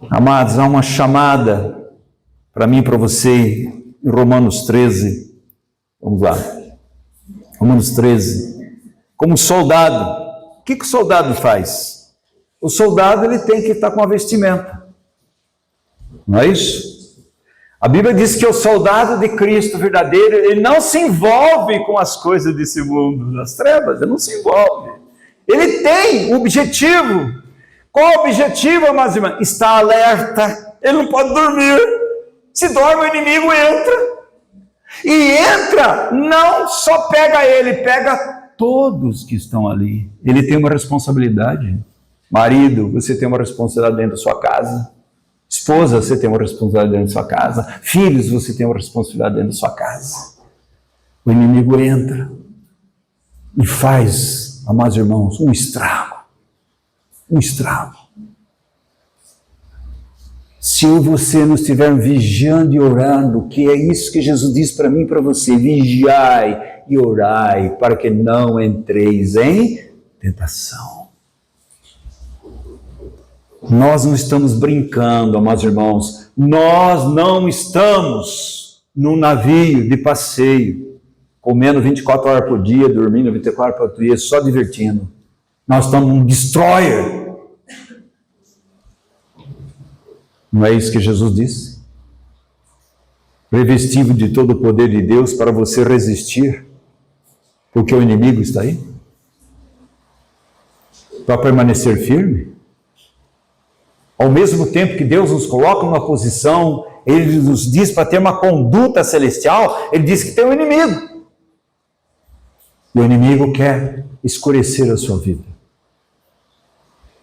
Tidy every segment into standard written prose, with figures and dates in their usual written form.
Amados, há uma chamada para mim e para você em Romanos 13. Vamos lá. Romanos 13. Como soldado. O que o soldado faz? O soldado ele tem que estar com a vestimenta. Não é isso? A Bíblia diz que o soldado de Cristo verdadeiro, ele não se envolve com as coisas desse mundo, das trevas, ele não se envolve. Ele tem um objetivo. Qual o objetivo, amados irmãos? Está alerta. Ele não pode dormir. Se dorme, o inimigo entra. E entra, não só pega ele, pega todos que estão ali. Ele tem uma responsabilidade. Marido, você tem uma responsabilidade dentro da sua casa. Esposa, você tem uma responsabilidade dentro da sua casa. Filhos, você tem uma responsabilidade dentro da sua casa. O inimigo entra e faz, amados irmãos, um estrago. Um estrago. Se eu e você não estivermos vigiando e orando, que é isso que Jesus diz para mim e para você, vigiai e orai, para que não entreis em tentação. Nós não estamos brincando, amados irmãos, nós não estamos num navio de passeio, comendo 24 horas por dia, dormindo 24 horas por dia, só divertindo. Nós estamos num destroyer. Não é isso que Jesus disse? Revestido de todo o poder de Deus para você resistir, porque o inimigo está aí? Para permanecer firme? Ao mesmo tempo que Deus nos coloca numa posição, Ele nos diz para ter uma conduta celestial, Ele diz que tem um inimigo. E o inimigo quer escurecer a sua vida.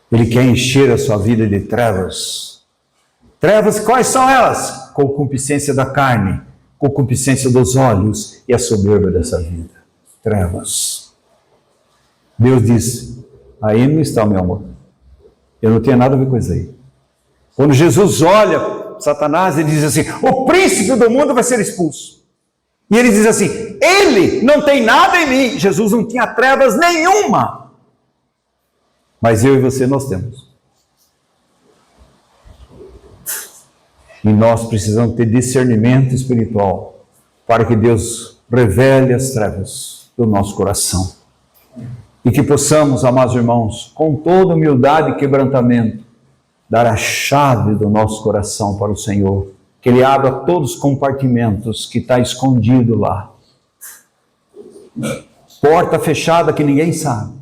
Ele quer encher a sua vida de trevas. Trevas, quais são elas? Concupiscência da carne, concupiscência dos olhos e a soberba dessa vida. Trevas. Deus diz, aí não está o meu amor. Eu não tenho nada a ver com isso aí. Quando Jesus olha Satanás, ele diz assim, o príncipe do mundo vai ser expulso. E ele diz assim, ele não tem nada em mim. Jesus não tinha trevas nenhuma. Mas eu e você nós temos. E nós precisamos ter discernimento espiritual para que Deus revele as trevas do nosso coração. E que possamos, amados irmãos, com toda humildade e quebrantamento, dar a chave do nosso coração para o Senhor. Que Ele abra todos os compartimentos que está escondido lá. Porta fechada que ninguém sabe.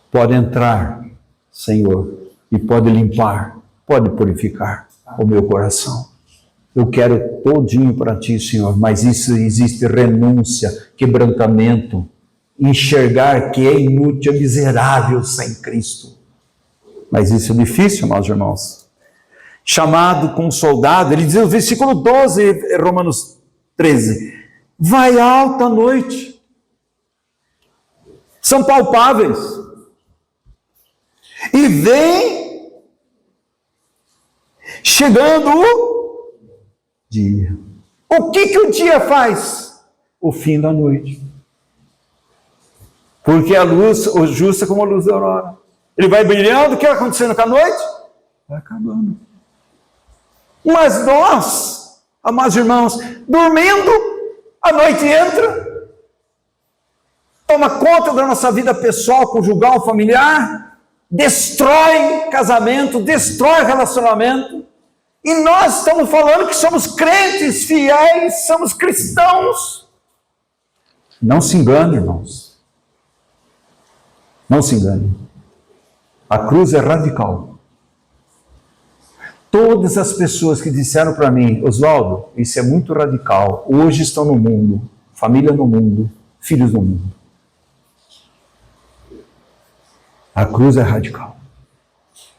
Pode entrar, Senhor, e pode limpar, pode purificar o meu coração. Eu quero todinho para Ti, Senhor, mas isso existe renúncia, quebrantamento, enxergar que é inútil, é miserável sem Cristo. Mas isso é difícil, meus irmãos. Chamado como soldado, ele diz no versículo 12, Romanos 13, vai alta noite. São palpáveis. E vem chegando o dia. O que o dia faz? O fim da noite. Porque a luz, o justo é como a luz da aurora. Ele vai brilhando, o que vai acontecendo com a noite? Vai acabando. Mas nós, amados irmãos, dormindo, a noite entra, toma conta da nossa vida pessoal, conjugal, familiar, destrói casamento, destrói relacionamento, e nós estamos falando que somos crentes, fiéis, somos cristãos. Não se engane, irmãos. Não se engane. A cruz é radical. Todas as pessoas que disseram para mim, Oswaldo, isso é muito radical, hoje estão no mundo, família no mundo, filhos no mundo. A cruz é radical.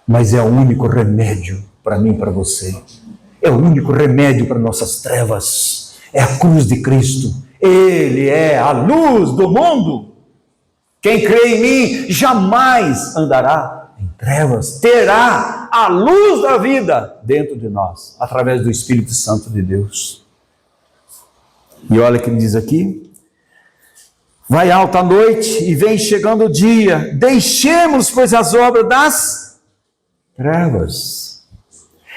Mas é o único remédio para mim e para você. É o único remédio para nossas trevas. É a cruz de Cristo. Ele é a luz do mundo. Quem crê em mim jamais andará em trevas. Terá a luz da vida dentro de nós, através do Espírito Santo de Deus. E olha o que ele diz aqui. Vai alta a noite e vem chegando o dia. Deixemos, pois, as obras das trevas.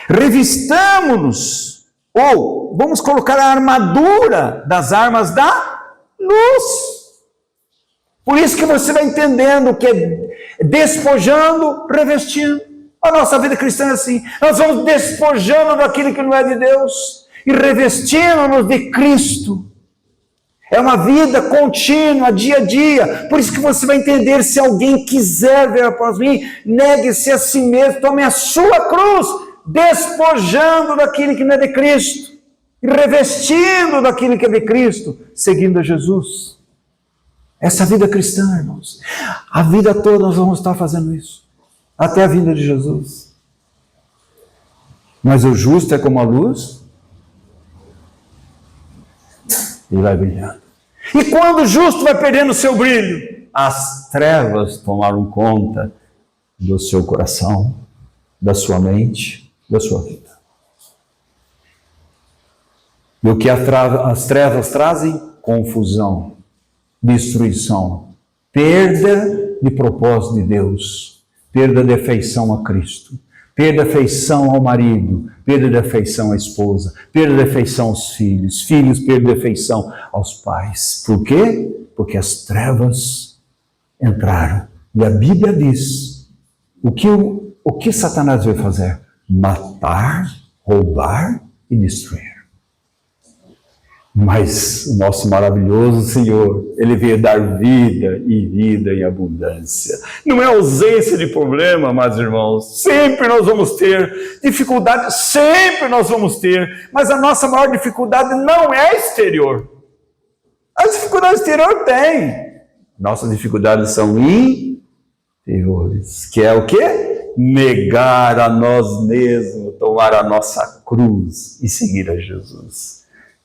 Revistamo-nos, ou vamos colocar a armadura das armas da luz. Por isso que você vai entendendo que é despojando, revestindo. A nossa vida cristã é assim. Nós vamos despojando daquilo que não é de Deus e revestindo-nos de Cristo. É uma vida contínua, dia a dia. Por isso que você vai entender, se alguém quiser vir após mim, negue-se a si mesmo, tome a sua cruz, despojando daquilo que não é de Cristo, e revestindo daquilo que é de Cristo, seguindo a Jesus. Essa vida cristã, irmãos, a vida toda nós vamos estar fazendo isso, até a vinda de Jesus. Mas o justo é como a luz, e vai brilhando. E quando o justo vai perdendo o seu brilho, as trevas tomaram conta do seu coração, da sua mente, da sua vida. E o que as trevas trazem? Confusão, destruição, perda de propósito de Deus, perda de afeição a Cristo, perda de afeição ao marido, perda de afeição à esposa, perda de afeição aos filhos, filhos perda de afeição aos pais. Por quê? Porque as trevas entraram. E a Bíblia diz, o que Satanás veio fazer? Matar, roubar e destruir. Mas o nosso maravilhoso Senhor, Ele veio dar vida e vida em abundância. Não é ausência de problema, mas irmãos, sempre nós vamos ter dificuldade, sempre nós vamos ter, mas a nossa maior dificuldade não é exterior. As dificuldades exteriores tem. Nossas dificuldades são interiores, que é o quê? Negar a nós mesmos, tomar a nossa cruz e seguir a Jesus.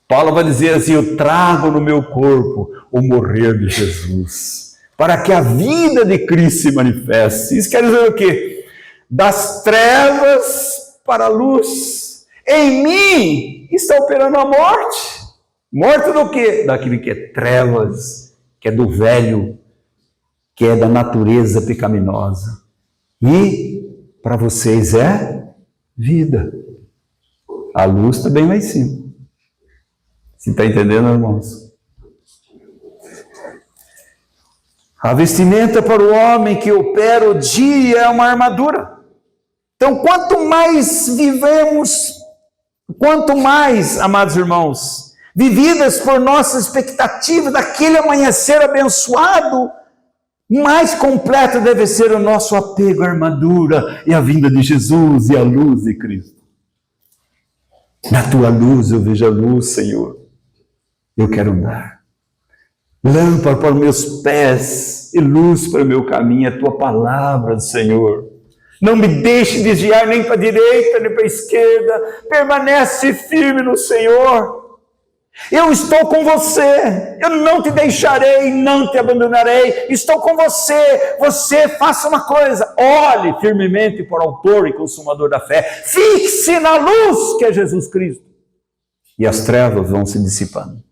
Paulo vai dizer assim, eu trago no meu corpo o morrer de Jesus, para que a vida de Cristo se manifeste. Isso quer dizer o quê? Das trevas para a luz. Em mim está operando a morte. Morte do quê? Daquilo que é trevas, que é do velho, que é da natureza pecaminosa. E para vocês é vida. A luz está bem lá em cima. Você está entendendo, irmãos? A vestimenta para o homem que opera o dia é uma armadura. Então, quanto mais vivemos, quanto mais, amados irmãos, vividas por nossa expectativa daquele amanhecer abençoado, mais completo deve ser o nosso apego à armadura e à vinda de Jesus e à luz de Cristo. Na tua luz eu vejo a luz, Senhor. Eu quero andar. Lâmpada para os meus pés e luz para o meu caminho, a tua palavra, Senhor. Não me deixe desviar nem para a direita, nem para a esquerda. Permanece firme no Senhor. Eu estou com você. Eu não te deixarei, não te abandonarei. Estou com você. Você faça uma coisa. Olhe firmemente para o autor e consumador da fé. Fixe na luz que é Jesus Cristo. E as trevas vão se dissipando.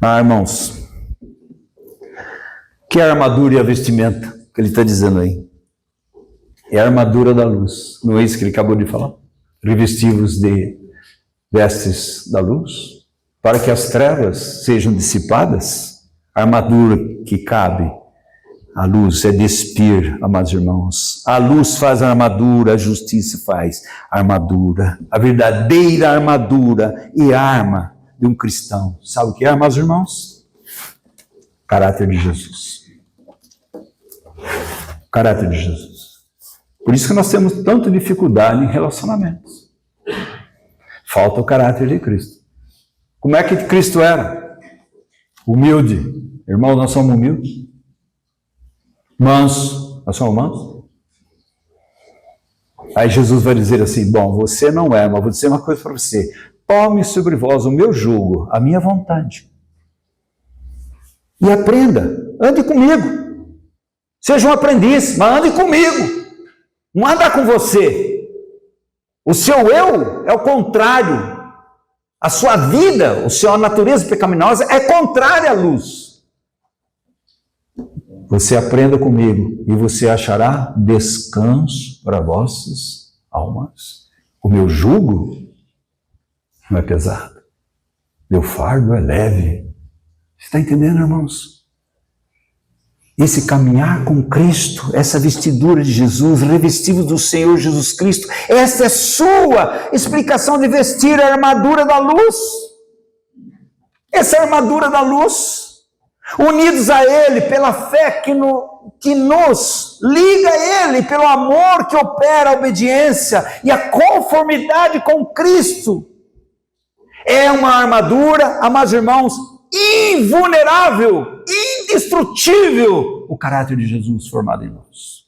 Irmãos, que é a armadura e a vestimenta que ele está dizendo aí? É a armadura da luz, não é isso que ele acabou de falar? Revesti-vos de vestes da luz, para que as trevas sejam dissipadas. A armadura que cabe à luz é despir, amados irmãos. A luz faz a armadura, a justiça faz a armadura. A verdadeira armadura e arma de um cristão. Sabe o que é, amados irmãos? O caráter de Jesus. O caráter de Jesus. Por isso que nós temos tanta dificuldade em relacionamentos. Falta o caráter de Cristo. Como é que Cristo era? Humilde. Irmãos, nós somos humildes. Mansos. Nós somos mansos. Aí Jesus vai dizer assim, bom, você não é, mas vou dizer uma coisa para você. Tome sobre vós o meu jugo, a minha vontade. E aprenda. Ande comigo. Seja um aprendiz, mas ande comigo. Não anda com você. O seu eu é o contrário. A sua vida, a sua natureza pecaminosa é contrária à luz. Você aprenda comigo e você achará descanso para vossas almas. O meu jugo não é pesado. Meu fardo é leve. Você está entendendo, irmãos? Esse caminhar com Cristo, essa vestidura de Jesus, revestidos do Senhor Jesus Cristo, essa é sua explicação de vestir a armadura da luz. Essa é a armadura da luz. Unidos a Ele pela fé que nos liga a Ele, pelo amor que opera a obediência e a conformidade com Cristo. É uma armadura, amados irmãos, invulnerável, indestrutível, o caráter de Jesus formado em nós.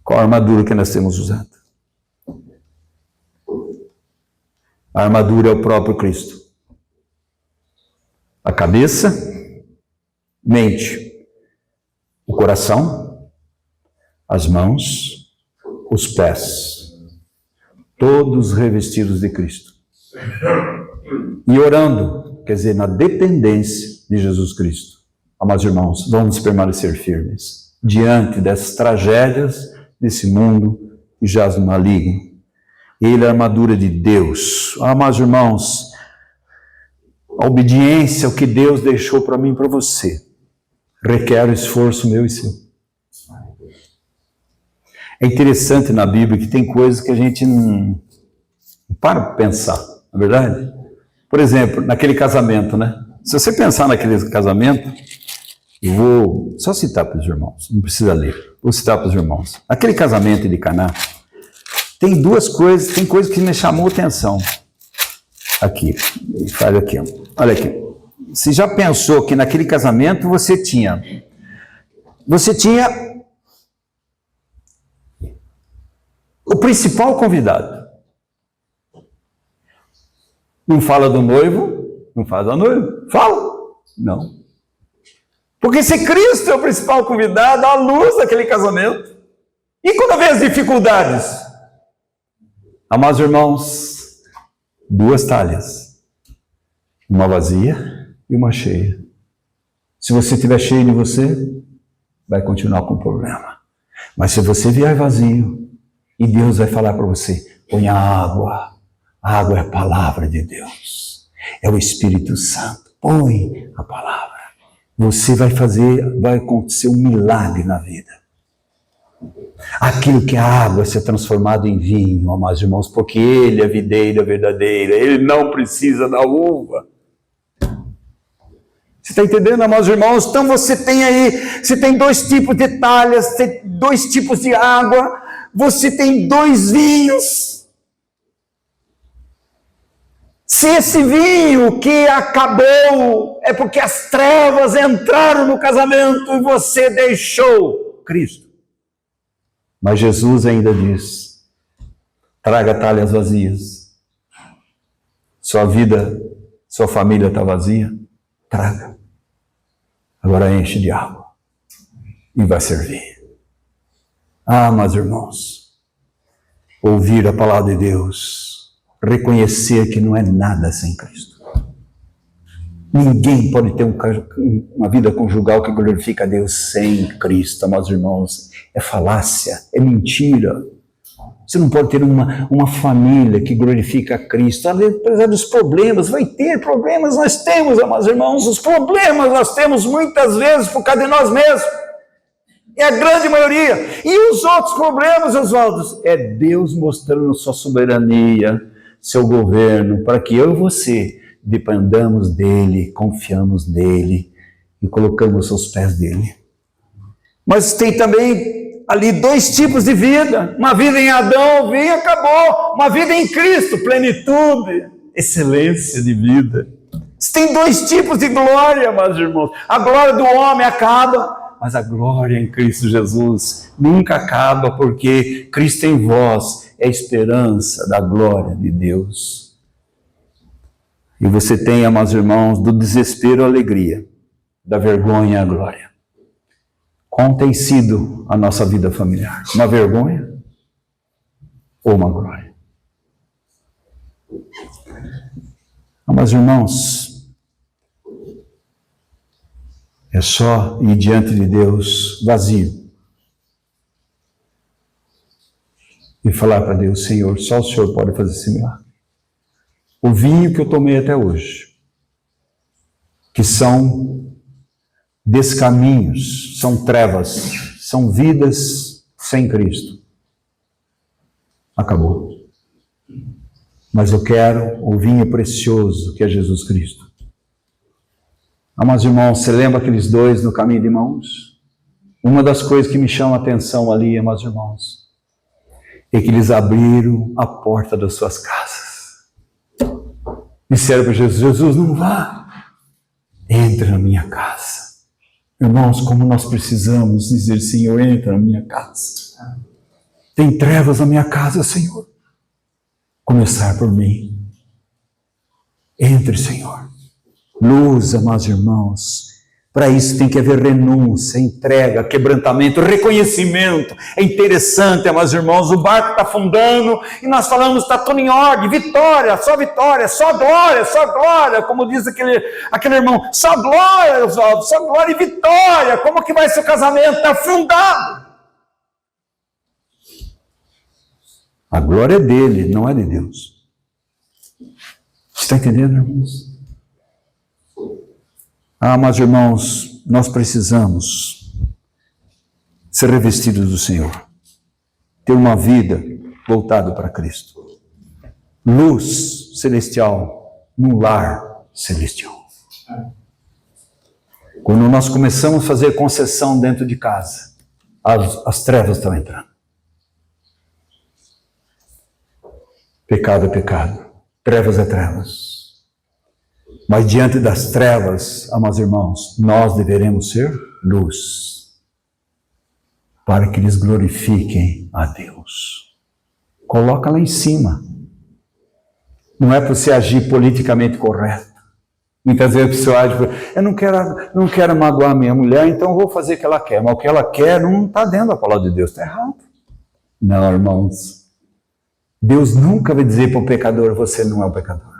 Qual a armadura que nós temos usado? A armadura é o próprio Cristo. A cabeça, mente, o coração, as mãos, os pés, todos revestidos de Cristo. E orando, quer dizer, na dependência de Jesus Cristo. Amados irmãos, vamos permanecer firmes diante dessas tragédias desse mundo que jaz no maligno. Ele é a armadura de Deus. Amados irmãos, a obediência ao que Deus deixou para mim e para você requer o esforço meu e seu. É interessante na Bíblia que tem coisas que a gente não para pensar, não é verdade? Por exemplo, naquele casamento, né? Se você pensar naquele casamento, eu vou só citar para os irmãos, não precisa ler, vou citar para os irmãos. Aquele casamento de Caná, tem duas coisas, tem coisas que me chamou a atenção. Aqui, faz aqui, olha aqui. Você já pensou que naquele casamento você tinha o principal convidado. Não fala do noivo, não fala da noiva, fala? Não. Porque se Cristo é o principal convidado, a luz daquele casamento. E quando vem as dificuldades? Amados irmãos, duas talhas. Uma vazia e uma cheia. Se você estiver cheio de você, vai continuar com o problema. Mas se você vier vazio, e Deus vai falar para você, põe a água. A água é a palavra de Deus. É o Espírito Santo. Põe a palavra. Você vai acontecer um milagre na vida. Aquilo que é água ser transformado em vinho, amados irmãos, porque Ele é a videira verdadeira, Ele não precisa da uva. Você está entendendo, amados irmãos? Então você tem dois tipos de talhas, tem dois tipos de água, você tem dois vinhos. Se esse vinho que acabou é porque as trevas entraram no casamento e você deixou Cristo. Mas Jesus ainda diz, traga talhas vazias. Sua vida, sua família está vazia? Traga. Agora enche de água e vai servir. Ah, meus irmãos, ouvir a palavra de Deus, reconhecer que não é nada sem Cristo. Ninguém pode ter uma vida conjugal que glorifica a Deus sem Cristo, meus irmãos. É falácia, é mentira. Você não pode ter uma família que glorifica a Cristo. Apesar dos problemas, vai ter problemas, nós temos, meus irmãos. Os problemas nós temos muitas vezes por causa de nós mesmos. É a grande maioria. E os outros problemas, Oswaldo, é Deus mostrando sua soberania, seu governo, para que eu e você dependamos dele, confiamos nele e colocamos os pés dele. Mas tem também ali dois tipos de vida. Uma vida em Adão, vem e acabou. Uma vida em Cristo, plenitude, excelência de vida. Tem dois tipos de glória, meus irmãos. A glória do homem acaba, mas a glória em Cristo Jesus nunca acaba, porque Cristo em vós é a esperança da glória de Deus. E você tem, meus irmãos, do desespero a alegria, da vergonha a glória. Como tem sido a nossa vida familiar? Uma vergonha ou uma glória? Amados irmãos, é só ir diante de Deus vazio e falar para Deus: Senhor, só o Senhor pode fazer esse milagre. O vinho que eu tomei até hoje, que são descaminhos, são trevas, são vidas sem Cristo, acabou. Mas eu quero o vinho precioso que é Jesus Cristo. Amados irmãos, você lembra aqueles dois no caminho de Emaús? Uma das coisas que me chama a atenção ali, amados irmãos, é que eles abriram a porta das suas casas. Disseram para Jesus: Jesus, não vá, entra na minha casa. Irmãos, como nós precisamos dizer: Senhor, entra na minha casa. Tem trevas na minha casa, Senhor. Começar por mim. Entre, Senhor. Luz, amados irmãos. Para isso tem que haver renúncia, entrega, quebrantamento, reconhecimento. É interessante, amados irmãos, o barco está afundando e nós falamos: está tudo em ordem, vitória, só glória, como diz aquele irmão: só glória, Oswaldo, só glória e vitória. Como que vai ser o casamento? Está afundado. A glória é dele, não é de Deus. Você está entendendo, irmãos? Amados irmãos, nós precisamos ser revestidos do Senhor, ter uma vida voltada para Cristo. Luz celestial num lar celestial. Quando nós começamos a fazer concessão dentro de casa, as trevas estão entrando. Pecado é pecado, trevas é trevas. Mas diante das trevas, amados irmãos, nós deveremos ser luz, para que eles glorifiquem a Deus. Coloca lá em cima. Não é para você agir politicamente correto. Muitas vezes a pessoa age: eu não quero magoar minha mulher, então vou fazer o que ela quer. Mas o que ela quer não está dentro da palavra de Deus, está errado. Não, irmãos. Deus nunca vai dizer para o pecador: você não é um pecador.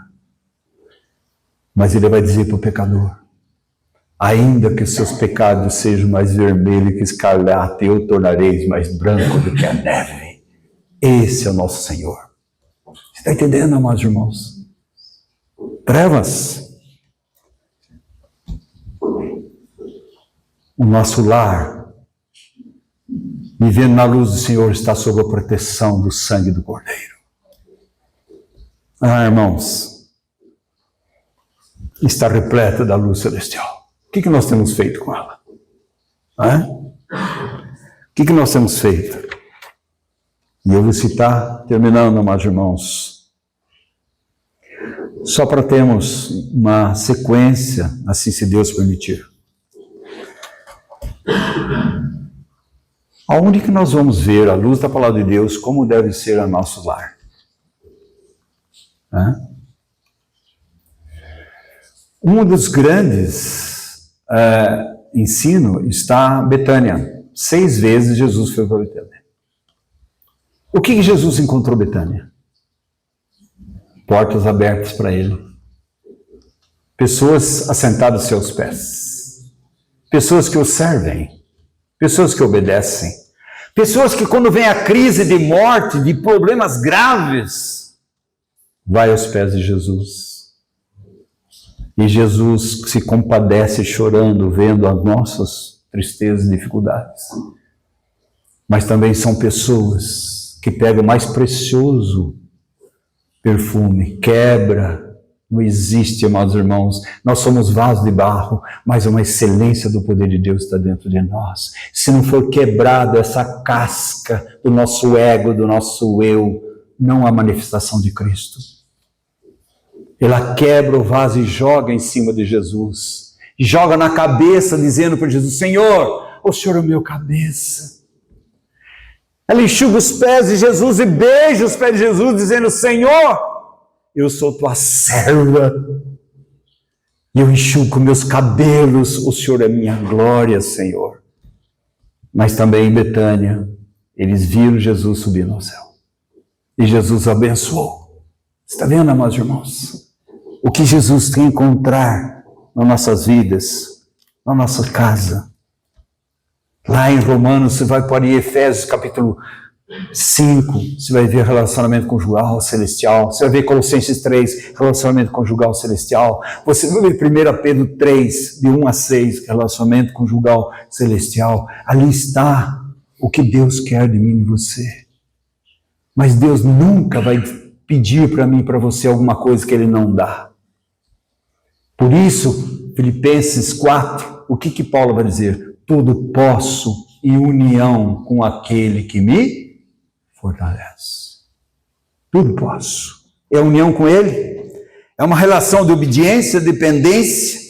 Mas Ele vai dizer para o pecador: ainda que os seus pecados sejam mais vermelhos que escarlate, eu tornarei mais branco do que a neve. Esse é o nosso Senhor. Você está entendendo, amados irmãos? Trevas. O nosso lar, vivendo na luz do Senhor, está sob a proteção do sangue do Cordeiro. Irmãos, está repleta da luz celestial. O que nós temos feito com ela? O que nós temos feito? E eu vou citar, terminando, amados irmãos, só para termos uma sequência, assim se Deus permitir. Aonde que nós vamos ver, à luz da palavra de Deus, como deve ser o nosso lar? Um dos grandes ensinos está em Betânia. 6 vezes Jesus foi para Betânia. O que Jesus encontrou em Betânia? Portas abertas para ele. Pessoas assentadas aos seus pés. Pessoas que o servem. Pessoas que obedecem. Pessoas que, quando vem a crise de morte, de problemas graves, vai aos pés de Jesus. E Jesus se compadece chorando, vendo as nossas tristezas e dificuldades. Mas também são pessoas que pegam o mais precioso perfume, quebra. Não existe, amados irmãos. Nós somos vasos de barro, mas uma excelência do poder de Deus está dentro de nós. Se não for quebrado essa casca do nosso ego, do nosso eu, não há manifestação de Cristo. Ela quebra o vaso e joga em cima de Jesus. Joga na cabeça, dizendo para Jesus: Senhor, o Senhor é o meu cabeça. Ela enxuga os pés de Jesus e beija os pés de Jesus, dizendo: Senhor, eu sou tua serva. E eu enxugo meus cabelos, o Senhor é minha glória, Senhor. Mas também em Betânia, eles viram Jesus subindo ao céu. E Jesus abençoou. Você está vendo, amados irmãos? O que Jesus quer encontrar nas nossas vidas, na nossa casa. Lá em Romanos, você vai para Efésios capítulo 5, você vai ver relacionamento conjugal celestial. Você vai ver Colossenses 3, relacionamento conjugal celestial. Você vai ver 1 Pedro 3, de 1 a 6, relacionamento conjugal celestial. Ali está o que Deus quer de mim e de você. Mas Deus nunca vai pedir para mim e para você alguma coisa que Ele não dá. Por isso, Filipenses 4, o que Paulo vai dizer? Tudo posso em união com aquele que me fortalece. Tudo posso. É união com Ele. É uma relação de obediência, dependência.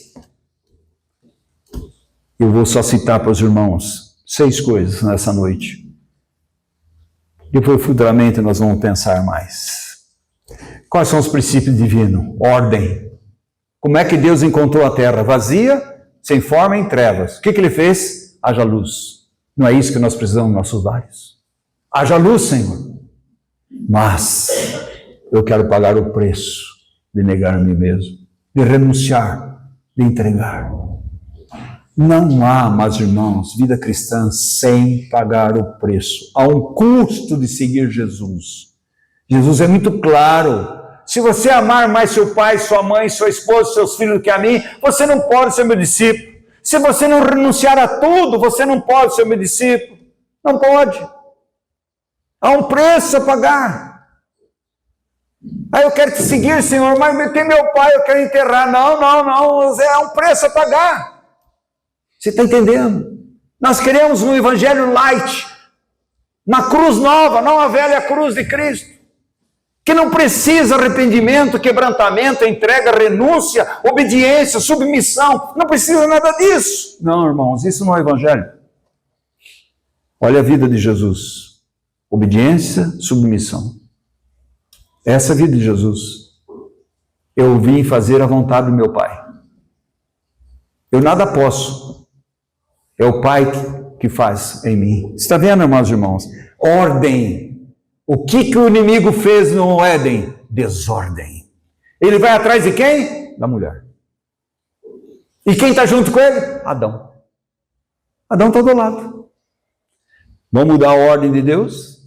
Eu vou só citar para os irmãos 6 coisas nessa noite. Depois, futuramente, nós vamos pensar mais. Quais são os princípios divinos? Ordem. Como é que Deus encontrou a terra? Vazia, sem forma, em trevas. O que Ele fez? Haja luz. Não é isso que nós precisamos nos nossos lares? Haja luz, Senhor. Mas eu quero pagar o preço de negar a mim mesmo, de renunciar, de entregar. Não há, meus irmãos, vida cristã sem pagar o preço. Há um custo de seguir Jesus. Jesus é muito claro. Se você amar mais seu pai, sua mãe, sua esposa, seus filhos do que a mim, você não pode ser meu discípulo. Se você não renunciar a tudo, você não pode ser meu discípulo. Não pode. Há um preço a pagar. Eu quero te seguir, Senhor, mas tem meu pai, eu quero enterrar. Não. É um preço a pagar. Você está entendendo? Nós queremos um evangelho light, uma cruz nova, não a velha cruz de Cristo, que não precisa arrependimento, quebrantamento, entrega, renúncia, obediência, submissão, não precisa nada disso. Não, irmãos, isso não é evangelho. Olha a vida de Jesus, obediência, submissão. Essa é a vida de Jesus. Eu vim fazer a vontade do meu Pai. Eu nada posso. É o Pai que faz em mim. Você está vendo, meus irmãos? Ordem. O que o inimigo fez no Éden? Desordem. Ele vai atrás de quem? Da mulher. E quem está junto com ele? Adão. Adão está do lado. Vamos mudar a ordem de Deus?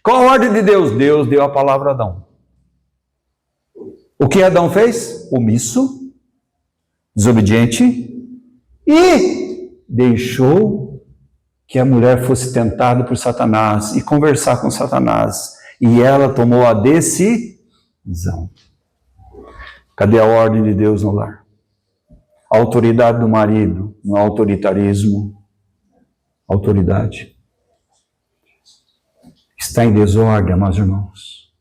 Qual a ordem de Deus? Deus deu a palavra a Adão. O que Adão fez? Omisso, desobediente e deixou que a mulher fosse tentada por Satanás e conversar com Satanás. E ela tomou a decisão. Cadê a ordem de Deus no lar? A autoridade do marido, no autoritarismo. Autoridade. Está em desordem, meus irmãos.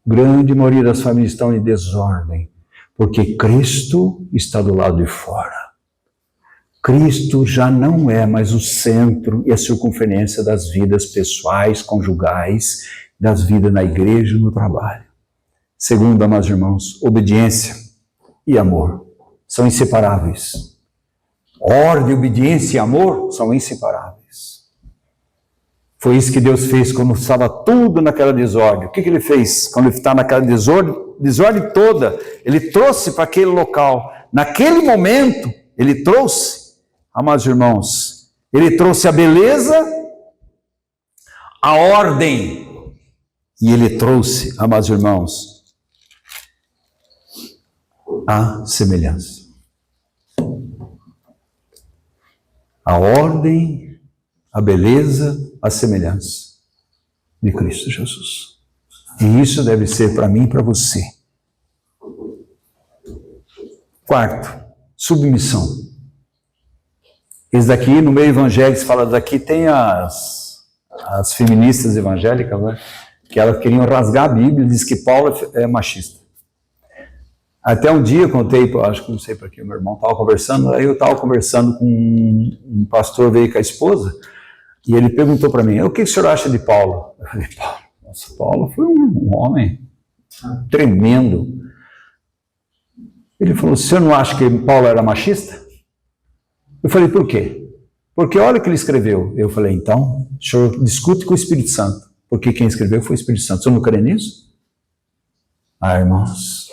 Grande maioria das famílias estão em desordem, porque Cristo está do lado de fora. Cristo já não é mais o centro e a circunferência das vidas pessoais, conjugais, das vidas na igreja e no trabalho. Segundo, meus irmãos, obediência e amor são inseparáveis. Ordem, obediência e amor são inseparáveis. Foi isso que Deus fez quando estava tudo naquela desordem. O que Ele fez quando Ele está naquela desordem toda? Ele trouxe para aquele local. Naquele momento, Ele trouxe, amados irmãos, Ele trouxe a beleza, a ordem, e Ele trouxe, amados irmãos, a semelhança. A ordem, a beleza, a semelhança de Cristo Jesus. E isso deve ser para mim e para você. Quarto, submissão. Esse daqui, no meio evangélico, se fala daqui, tem as feministas evangélicas, né? Que elas queriam rasgar a Bíblia e diz que Paulo é machista. Até um dia eu contei, acho que não sei para que, meu irmão estava conversando, aí eu estava conversando com um pastor, veio com a esposa, e ele perguntou para mim, o que o senhor acha de Paulo? Eu falei, Paulo foi um homem tremendo. Ele falou, o senhor não acha que Paulo era machista? Eu falei, por quê? Porque olha o que ele escreveu. Eu falei, então, o senhor discute com o Espírito Santo, porque quem escreveu foi o Espírito Santo. O senhor não crê nisso? Irmãos,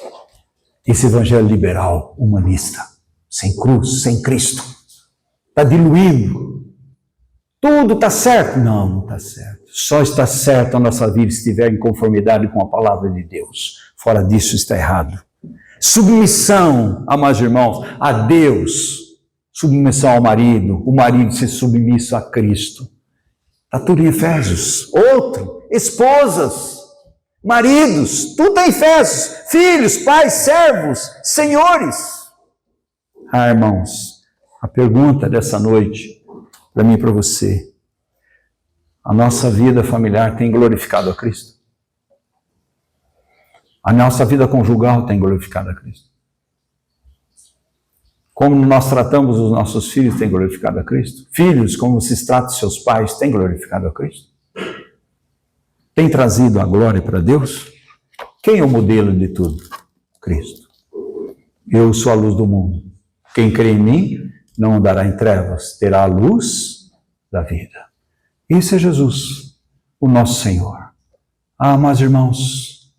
Esse evangelho liberal, humanista, sem cruz, sem Cristo, está diluindo. Tudo está certo? Não, não está certo. Só está certo a nossa vida se estiver em conformidade com a palavra de Deus. Fora disso está errado. Submissão, amados irmãos, a Deus. Submissão ao marido. O marido ser submisso a Cristo. Está tudo em Efésios. Outro, esposas, maridos, tudo está em Efésios. Filhos, pais, servos, senhores. Ah, irmãos, a pergunta dessa noite, para mim e para você, a nossa vida familiar tem glorificado a Cristo? A nossa vida conjugal tem glorificado a Cristo? Como nós tratamos os nossos filhos tem glorificado a Cristo? Filhos, como vocês tratam seus pais, tem glorificado a Cristo? Tem trazido a glória para Deus? Quem é o modelo de tudo? Cristo. Eu sou a luz do mundo. Quem crê em mim não andará em trevas, terá a luz da vida. Isso é Jesus, o nosso Senhor. Ah, amados irmãos,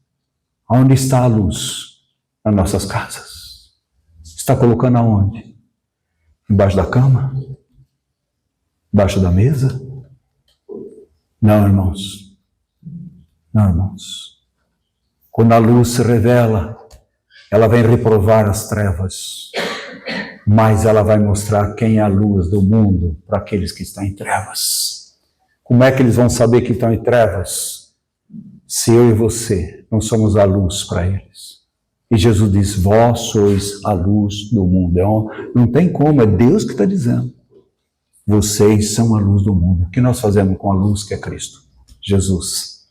onde está a luz? Nas nossas casas. Está colocando aonde? Embaixo da cama? Embaixo da mesa? Não, irmãos. Não, irmãos. Quando a luz se revela, ela vem reprovar as trevas, mas ela vai mostrar quem é a luz do mundo para aqueles que estão em trevas. Como é que eles vão saber que estão em trevas? Se eu e você não somos a luz para eles. E Jesus diz, vós sois a luz do mundo. Não tem como, é Deus que está dizendo. Vocês são a luz do mundo. O que nós fazemos com a luz que é Cristo? Jesus.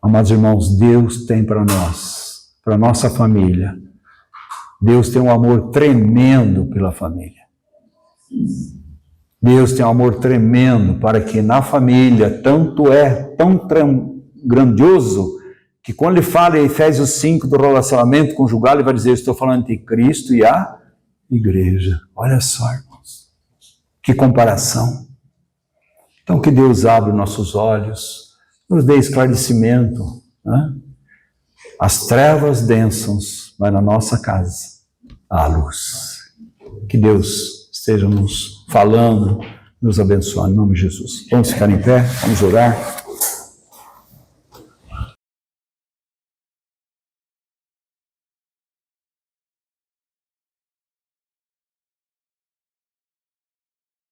Amados irmãos, Deus tem para nós, para nossa família, Deus tem um amor tremendo pela família. Deus tem um amor tremendo para que na família, tanto é tão grandioso, que quando ele fala em Efésios 5 do relacionamento conjugal, ele vai dizer, estou falando de Cristo e a igreja. Olha só, irmãos, que comparação. Então que Deus abra nossos olhos, nos dê esclarecimento, né? As trevas densas, mas na nossa casa há luz. Que Deus esteja nos falando, nos abençoando, em nome de Jesus. Vamos ficar em pé, vamos orar.